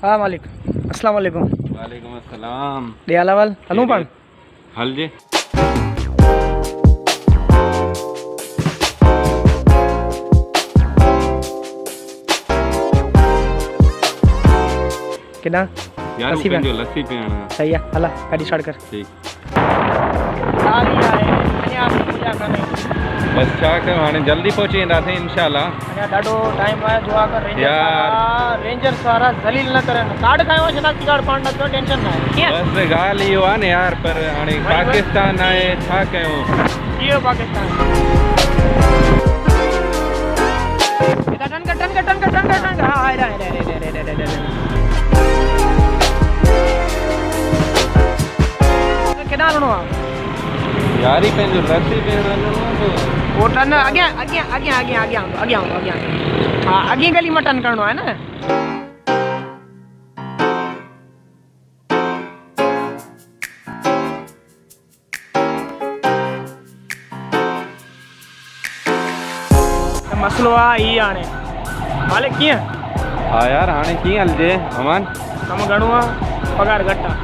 हाँ मालिक। अस्सलाम वालेकुम। वालेकुम अस्सलाम। दयाला वाल हलूं पाण। हल जे किना यार लस्सी पिया। लस्सी पियाना। सही है हला गाड़ी स्टार्ट कर। ठीक। सारी आहे अञा पूजा करने बस छा कयूं हाणे जल्दी पहुची वेंदासीं इंशाल्लाह। अञा ॾाढो टाइम आहे। दुआ कर रेंजर सारा ज़लील न करनि। कार्ड खयो शनाख्ती कार्ड पाण न कयो टेंशन न आहे कीअं बस ॻाल्हि इहो आहे न यार पर हाणे पाकिस्तान आहे छा कयूं। इहो पाकिस्तान टन हा केॾां हलणो आहे यार ही पंहिंजो लस्सी पीअण वञिणो आहे। वो टन अॻियां हाँ अॻी गली में टन करणो आहे न। मसलो आहे ही हाणे मालिक कीअं। हाँ यार हाणे कीअं हलजे अमान। कम घणो आहे पगार घटि आहे।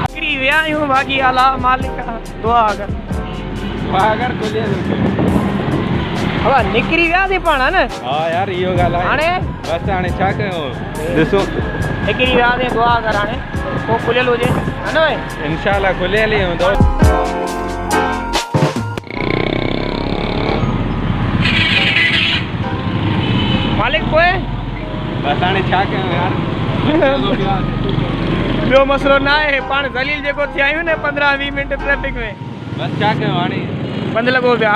निकिरी विया आहियूं बाक़ी अला मालिक दुआ कर। अगर खुले हवा निकिरी वियासीं पाण है न। हाँ यार इहो ॻाल्हि आहे हाणे बस हाणे छा कयूं ॾिसो निकिरी वियासीं दुआ कर हाणे पोइ खुलियल हुजे है न भाई। इंशाल्लाह खुलियल ई हूंदो। मालिक पोइ बस हाणे छा कयूं यार। ॿियो मसलो न आहे पाण ज़लील जेको थिया आहियूं न 15-20 मिनट ट्रैफिक में। बस छा कयूं हाणे बंदि लॻो पिया।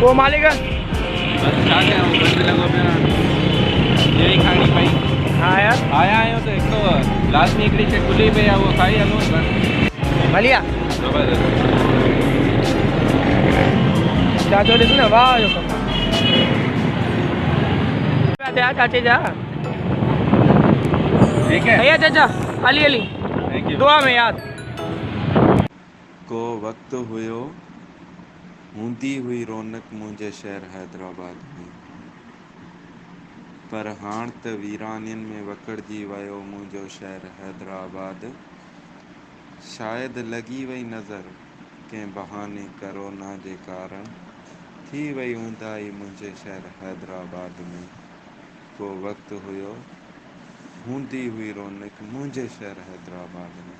वो मालिक बस छा कयूं बंदि लॻो पिया यही खानी पई। हाँ यार आया आहियूं त हिकु लाज़मी हिकिड़ी शइ खुली पई आहे उहो खाई हलूं बस भलिया ज़बरदस्त। चाचो ॾिस न वाह जो कमु आहे चाचे जा। ठीक है भैया चाचा हली हली थैंक यू। दुआ में याद। को वक्त हुयो हूंदी हुई रौनक मुंहिंजे शहर हैदराबाद में पर हाण त वीराननि में वकड़जी वियो मुंहिंजो शहर हैदराबाद। शायदि लॻी वई नज़र कंहिं बहाने कोरोना जे कारण थी वई ऊंदाही मुंहिंजे शहर हैदराबाद में। को वक्त हुयो हूंदी हुई रौनक मुंहिंजे शहर हैदराबाद में